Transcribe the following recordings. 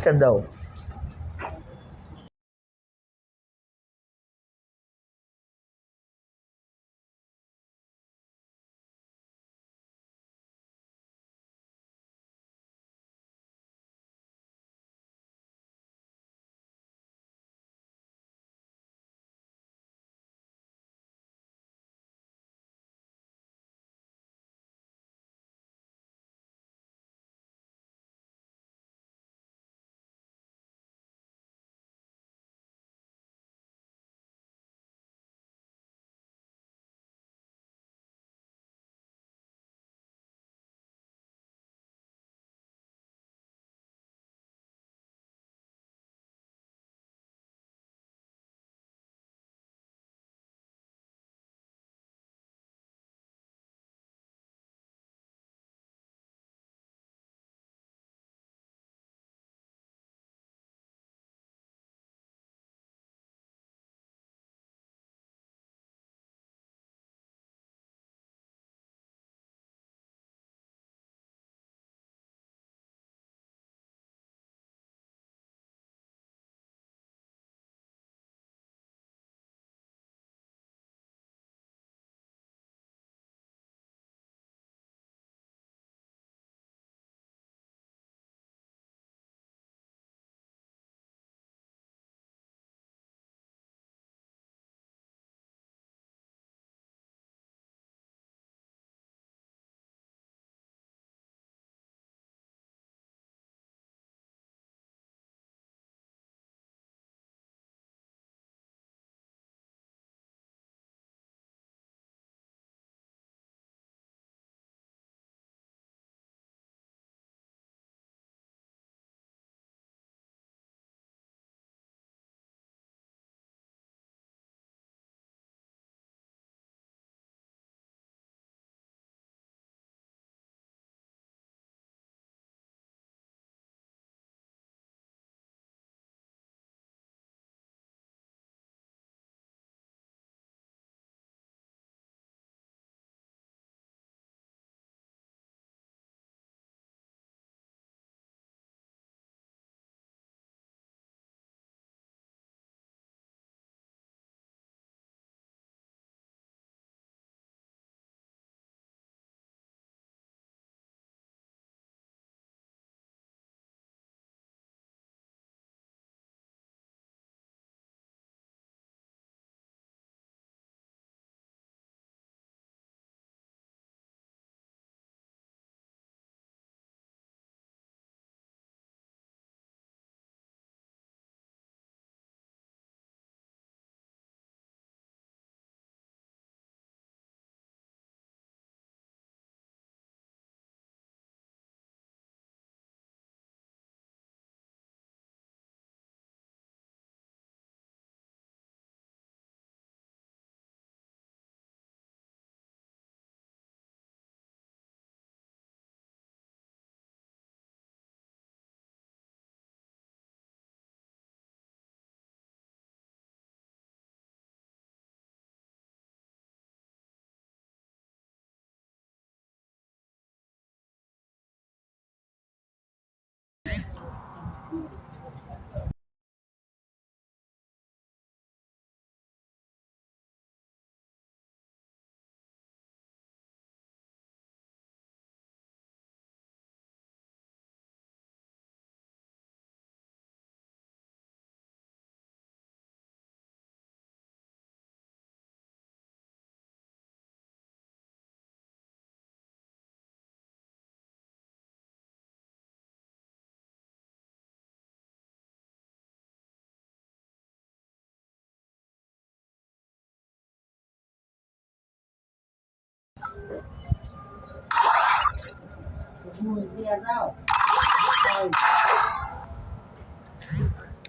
Start দাও।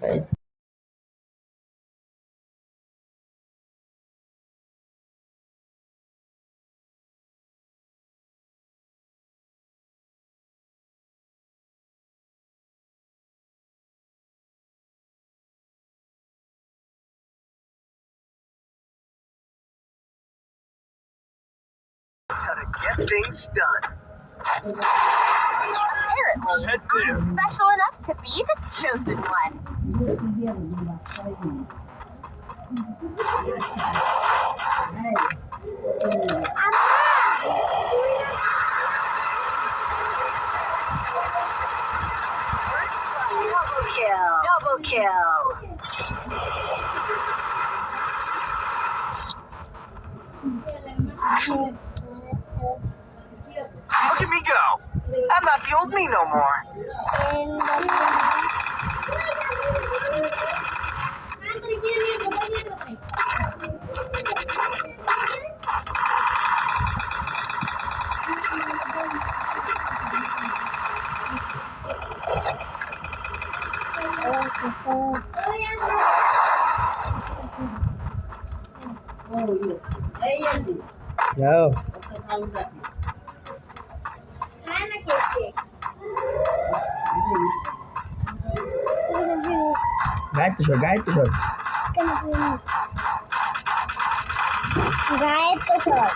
এই How to get things done. Apparently, I'm special enough to be the chosen one. Double kill. Look at me go. I'm not the old me no more. Yo. Guide to shot. Guide to shot.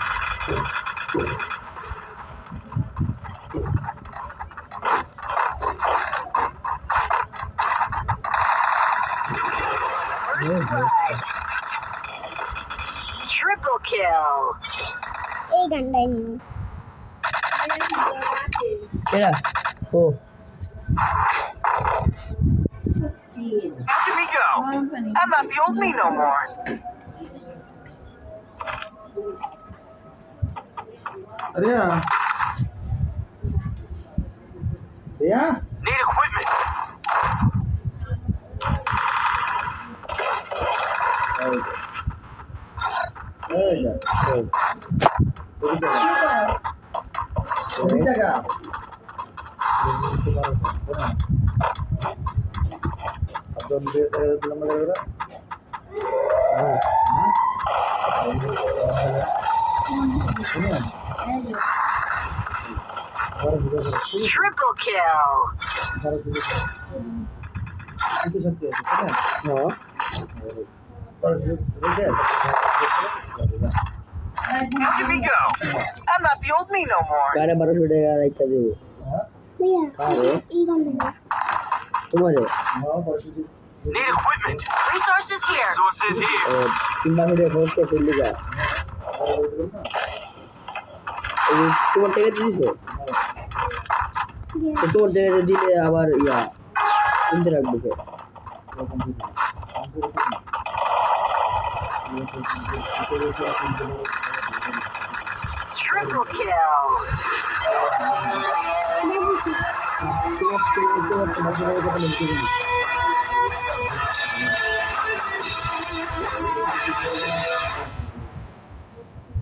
Triple kill. এই গানটাই নিন Kira. Oh. Look at me go. I'm not the old me no more. Ria. Ria. Need equipment. Triple kill. Look at me go. I'm not the old me no more. Kare baro shoote ga raikha debu. ভাইয়া Kare. এই গানটা Tumhare. Need equipment. Resources here. Sources here. Oh. Timba shoote khosh ke phil liga. এই তোমার টাকা দিয়েছো তো তোর টাকা দিলে আবার ইয়া কিনতে রাখবো কে Triple kill.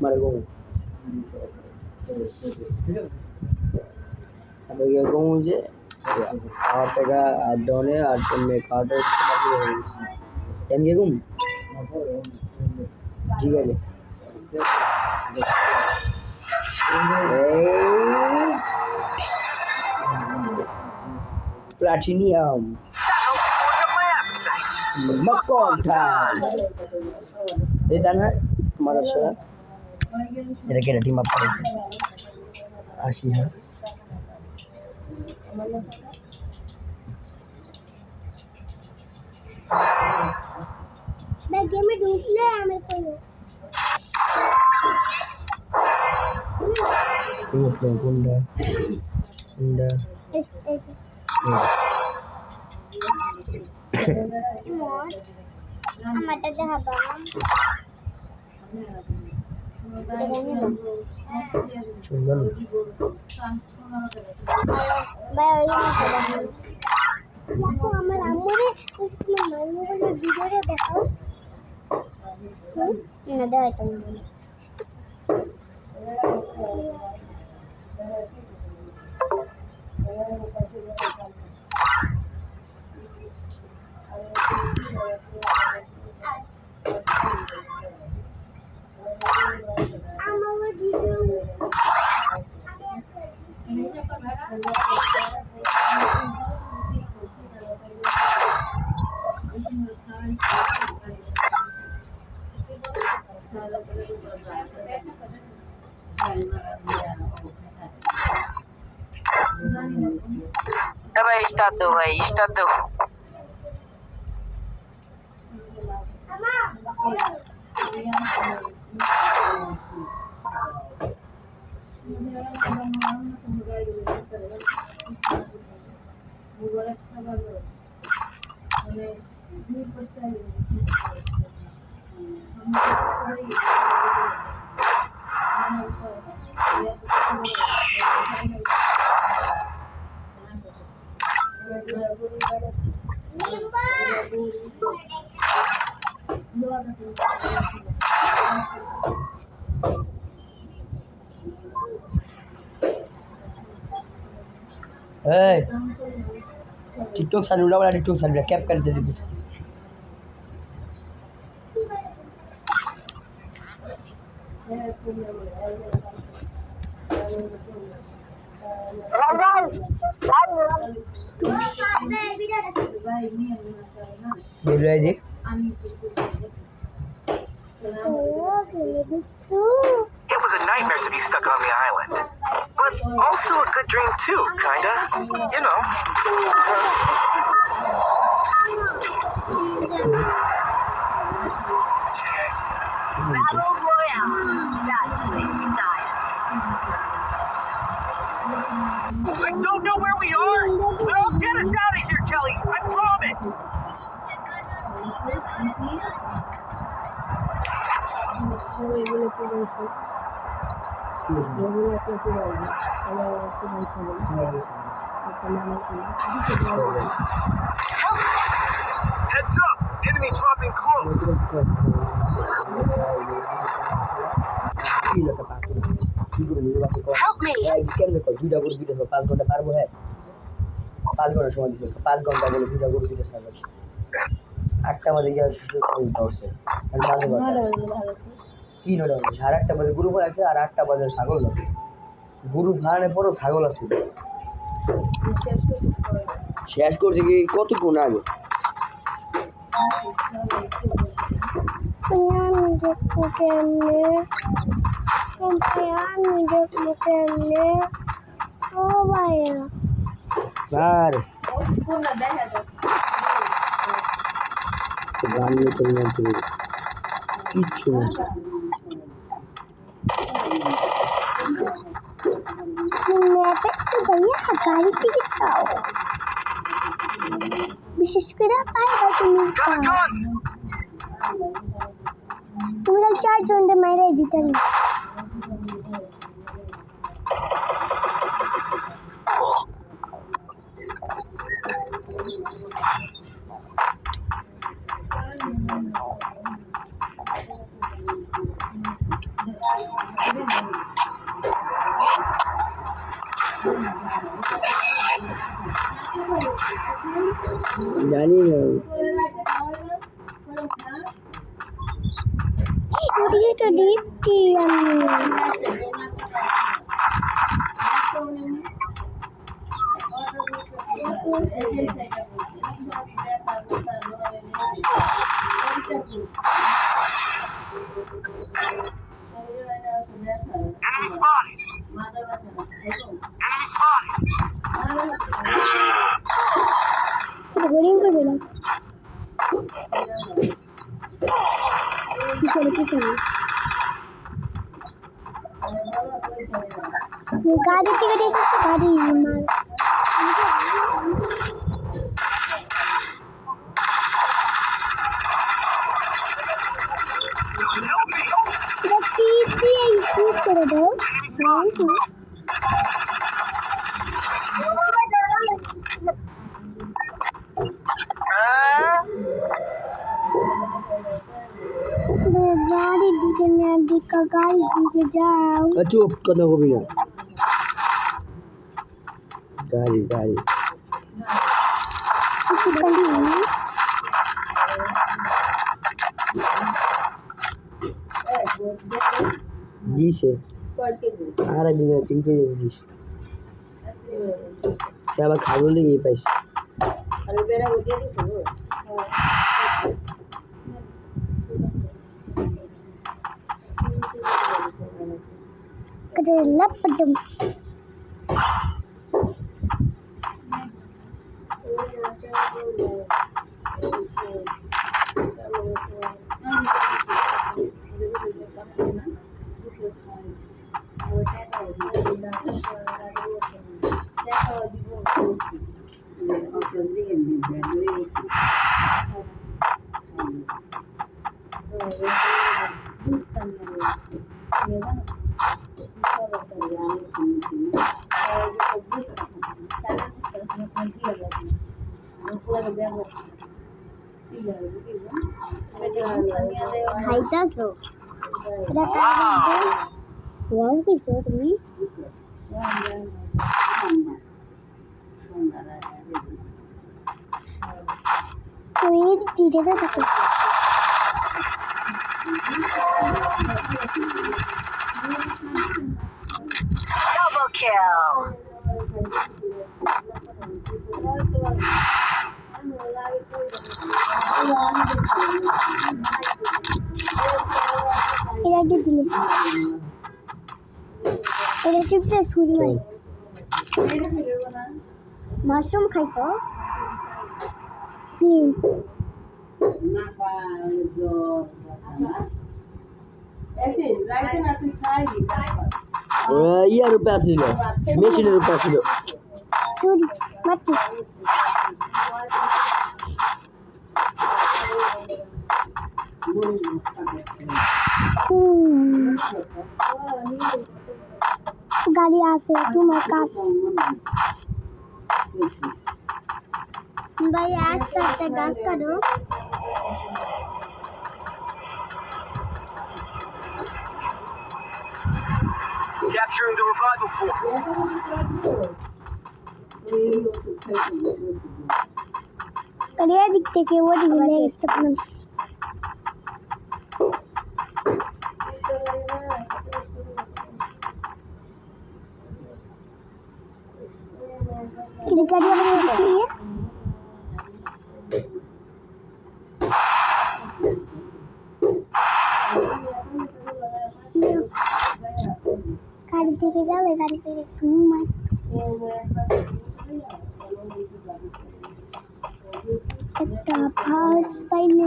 মারে গো अब ये कहूँ जे आप का दोने आज में कार्ड एम के गुम ठीक है प्लैटिनियम मक्कन टाइम ये दाना हमारा शो ये रखे टीम अप आशी है मैं गेम में ढूंढले हमें कोई Gunda. আমারটা দেখাবো Chungan. দেখো আমার আম্মুরে মামুরে ভিডিওটা দেখাও না দেখাইতাম না start दो भाई start दो टिकटॉक चालू वाला टिकटॉक चालू कैप कर दे कुछ बोल रहा है जी It was a nightmare to be stuck on the island. But also a good dream too, kinda. You know. Battle Royale Battle style I don't know where we are, but I'll get us out of here, Kelly. I promise. Heads up! Enemy dropping close. Help me! দুইটা করে দিতে 5 ঘন্টা পারবো হ্যাঁ 5 ঘন্টা সময় দিতে 5 ঘন্টা বলে দুইটা করে দিতে পারবো 8টা বাজে গিয়ে ধরছে আর মাঝে কি নড়ে 8:30 বাজে গ্রুপ আছে আর 8টা বাজে ছাগল আছে গ্রুপ ভাড়ানে পরও ছাগল আছে শেষ করছে কি কতক্ষণ আগে আর গান নিয়ে চলে যাচ্ছে কিচ্ছু না বিশেষ করে পাইবা তুমি Got a gun! তোমরা 4 জনকে মাইরে জিতালি জানি না ওদিকে তো দেখছি আমি Enemy spotted! Enemy spotted! Boring করবে না কি করে गाड़ी टिकट एक गाड़ी मार पीछे शूट कर दो गाड़ी दिखे ना दिखा गाड़ी दिखे जाओ चुप कदम को भी ना गाड़ी गाड़ी dice ahora que ya cinco dice ya va खाने लगी पैसे अरे मेरा हो गया दिस करेला पटम খাইতাছো এটা কার ওয়াও কইছো তুমি তুমি দিতে দাও Double kill. এরা কি দিলে এটা চিপতে ছুরি মারি মাশরুম খাইছো তিন ইয়ার উপরে আসছিল মেশিনের উপরে আসছিল ছুরি মারছি গাড়ি আছে তোমার কাছে ভাই আস্তে আস্তে গাছ কাটো Capturing the revival point. গাড়ি এদিক থেকে ওদিক নিয়ে গেছে পুলিশ কি গাড়ি আবার এদিক নিয়ে গাড়ি থেকে গেলে গাড়ি থেকে তুমি মার একটা ফাঁস পাইলে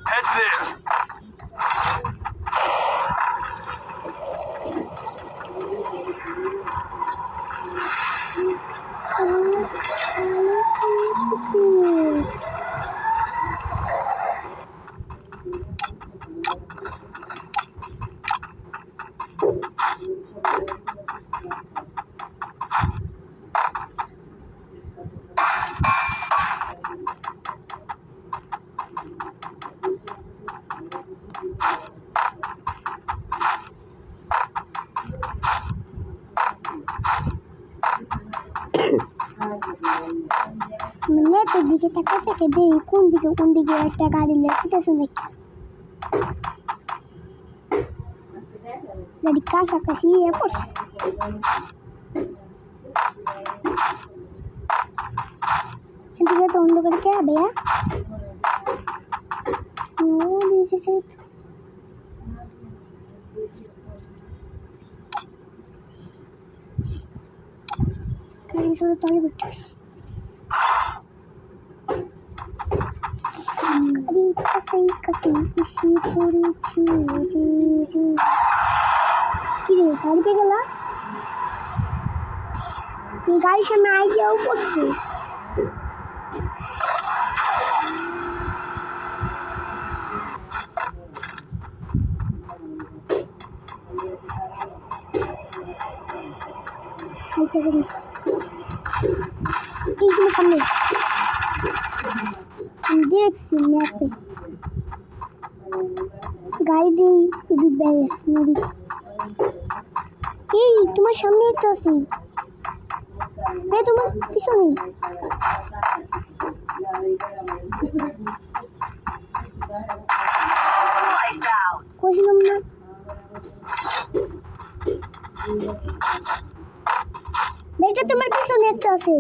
Head there. নেটের দিকে তাকা থেকে দেই কোন দিকে একটা গাড়ি লেখতেছে নাকি গাড়ি কাছাকাছি পড়ছে এদিকে তো অন্ধকার কে হবে ও দেখেছে গাড়ি সরে তলে বিঠেছে কাছে এসে পড়েছি কিরে গাড়িতে গেলা এই গাড়ির সামনে আইডিয়াও করছে হাইটা করিস এইগুলো সামনে আমি দেখছি ম্যাপে গাইডে যদি ব্যাস নদী এই তোমার সামনে একটা আছে তোমার পিছনে Lights out. কইছিলাম না এটা তোমার পিছনে একটা আছে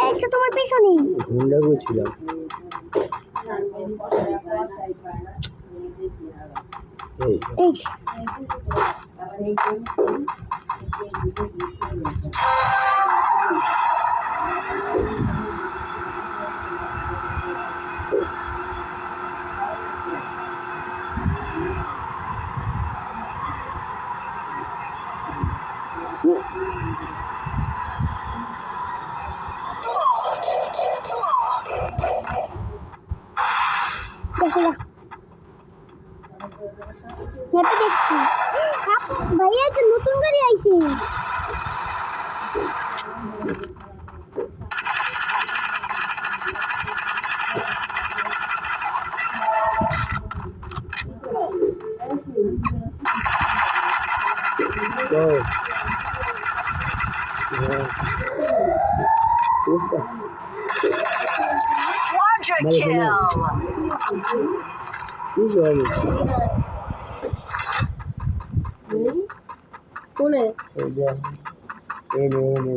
একটা তোমার পিছনে হুন্ডা করছিলাম এই গেছিলা ম্যাপে দেখছি ভাইয়া একটা নতুন গাড়ি আইছে Quadra kill. কোনে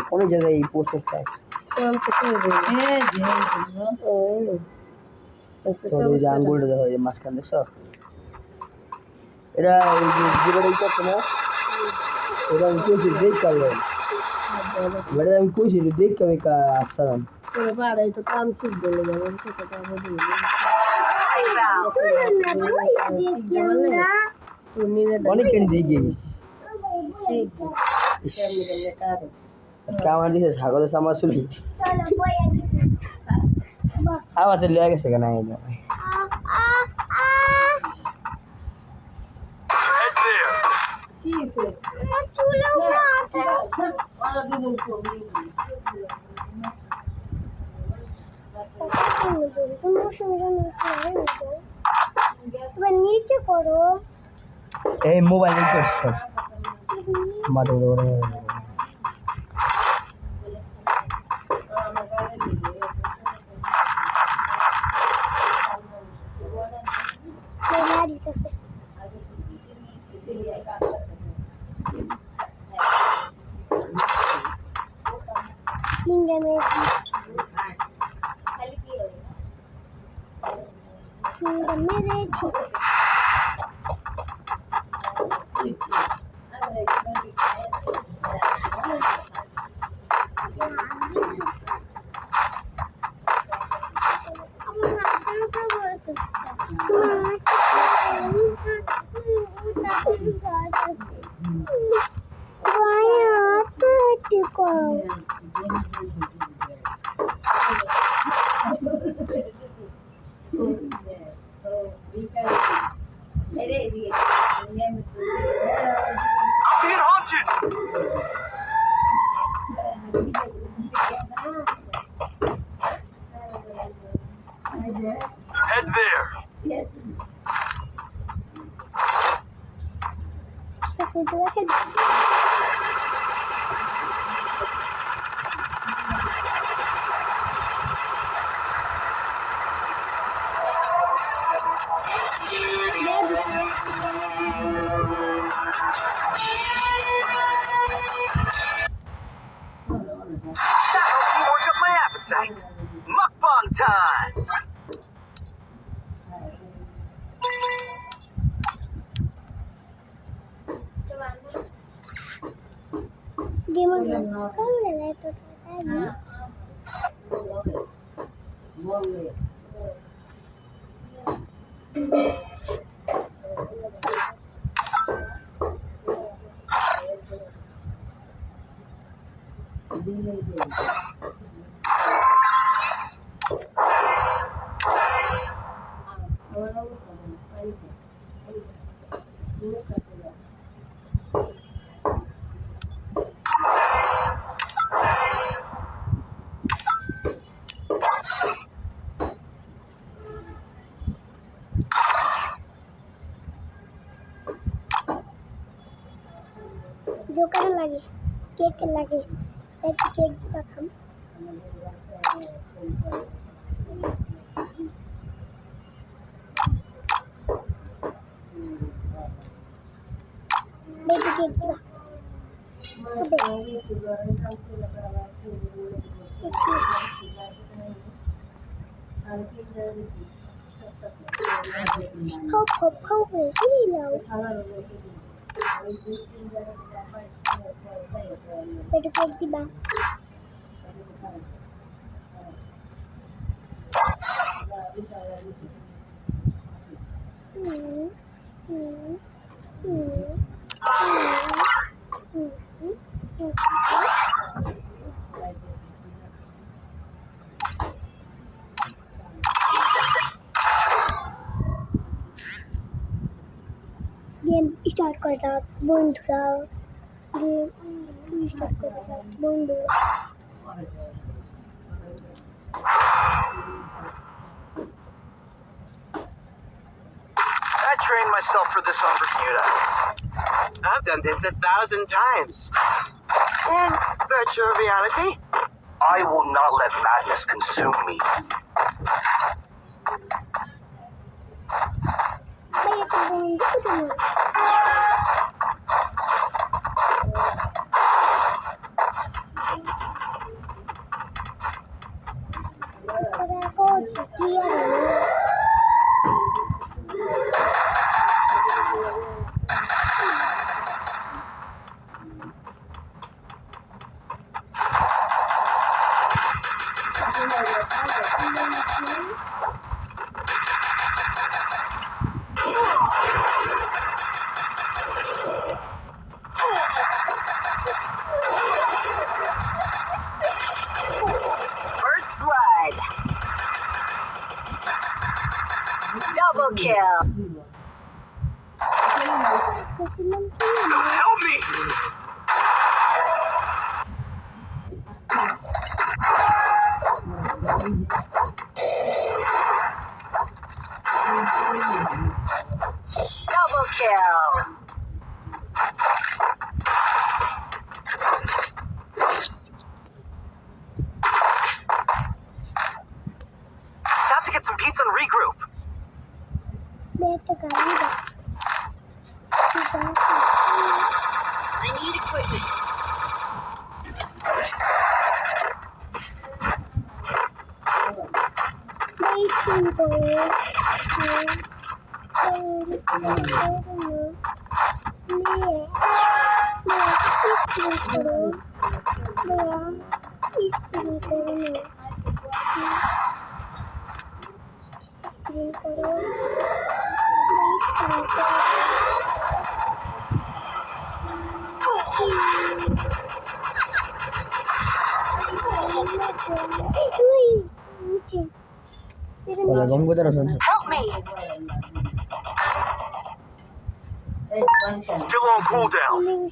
কোন জায়গায় এই পোস্টার থাক আঙ্গুলটা দেখো এই মাঝখান দেখছো এটা এই যে যেটা করছে না এটা আমি কইছি দেখ কালো এটা আমি কইছি দেখ আমি আসলাম অনেক কেন দিয়ে গিয়েছি আজকে আমার দিকে ছাগলের সামা শুনেছি আমার তো লেগে গেছে কেন Head there. নিচে করো এই মোবাইল করছো মাথা মেরেছি I'm being haunted. Head there. That helped me work up my appetite. Mukbang time. লাগে কেক লাগে একটু কেক দেখাম baby cake How really low? Better take the back. Game start कर रहा बंधुरा गेम स्टार्ट कर रहा बंधु I trained myself for this on Bermuda. I've done this 1,000 times. In virtual reality. I will not let madness consume me. मैं तो बंधु First blood. Double kill. Help me! Double kill. Have to get some pizza and regroup. बेटा करेगा I need equipment. मैं school Hola, ¿cómo te lo Help me. Still on cooldown.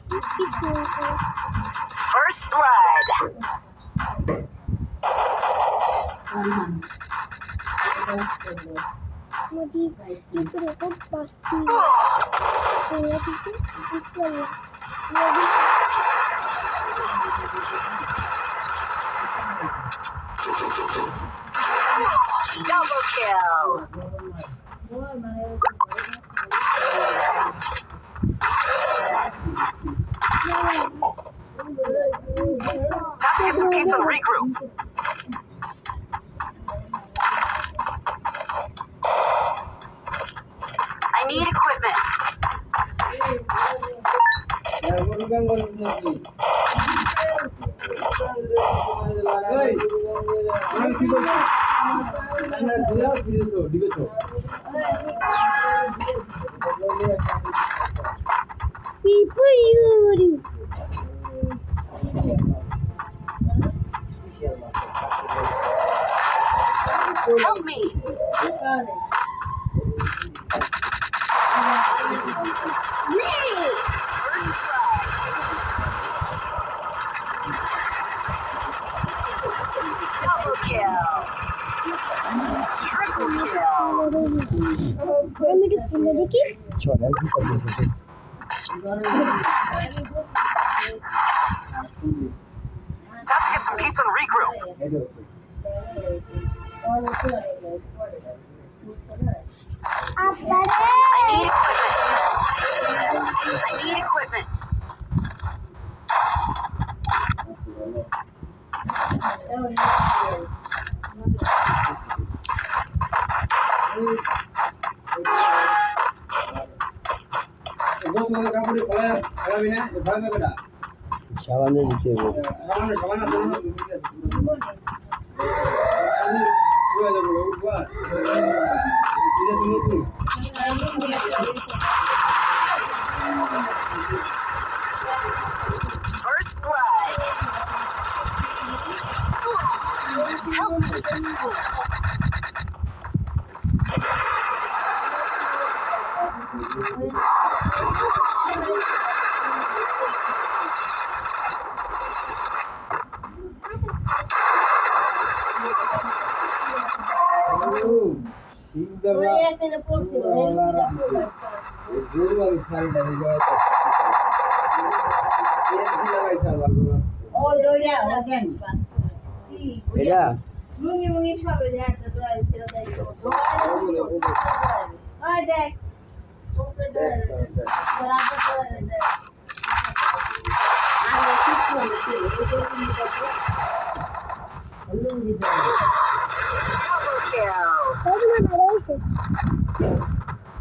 First blood. मुझे ऊपर ऊपर बस्ती है Double kill. Have to get some pizza and regroup. I need equipment. People you Help me. Double kill. Triple kill. আমি একটু খুলে দেখি চল আর কি করবো Time to get some pizza and regroup. আপনারা I need equipment. সাবানে দিতে হবে First blood. Help me. এটা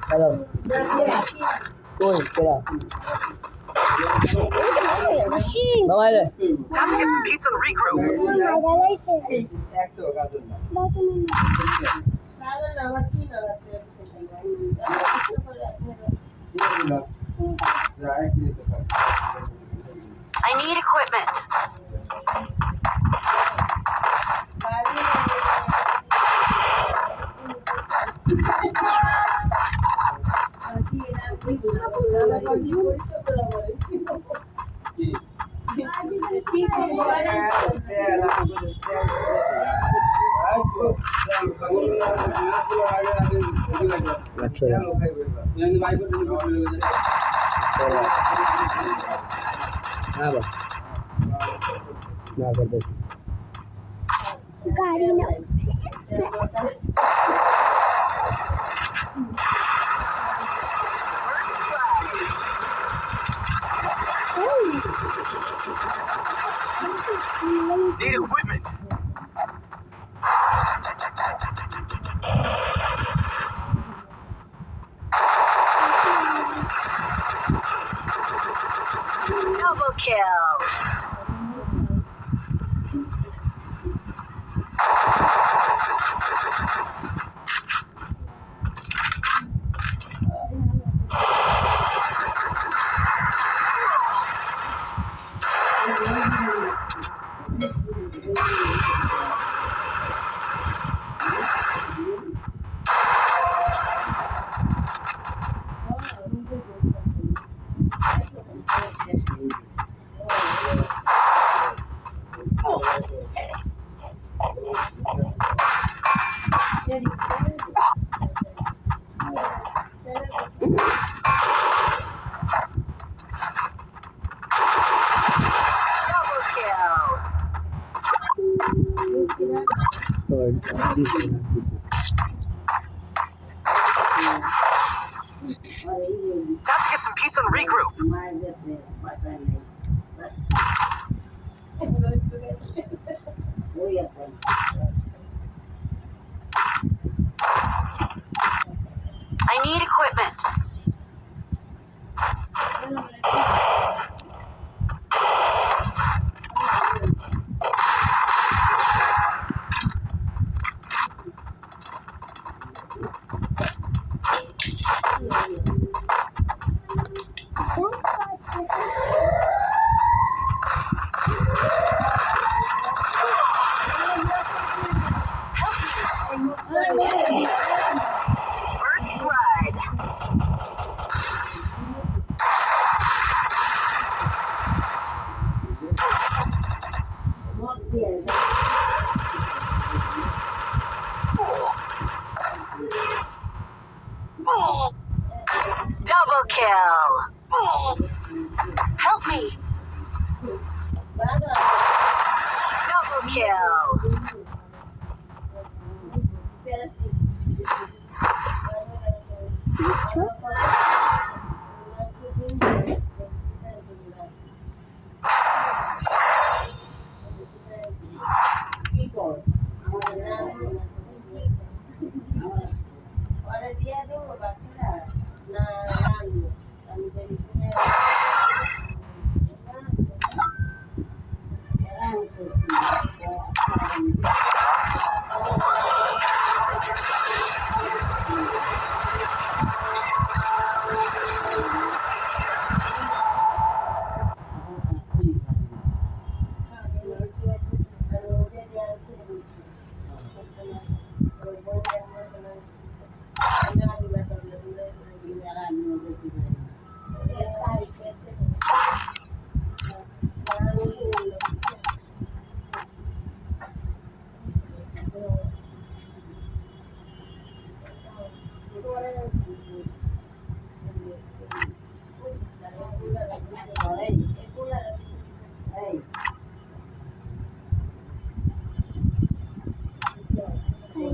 হ্যালো কই কেরা বাবা রে Time to get some pizza and regroup. I need equipment. আচ্ছা হ্যাঁ বা না করতেছি গাড়ি না Need equipment. Double kill. Time to get some pizza and regroup. I need equipment. First blood. Double kill. Help me. kill. বুঝছো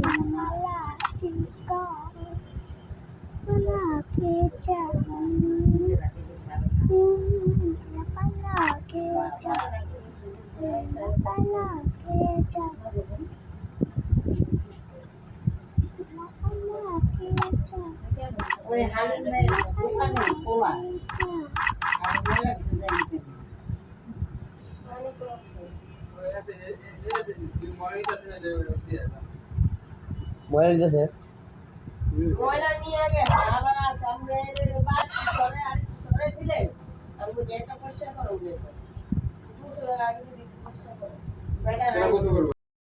Malah jika malah kecap malah kecap malah kecap malah kecap Weh, halin na yun. Bukan na, kuha. Halin na lang, mobile দিতেছে Wala niya, agar. Wala na, sambil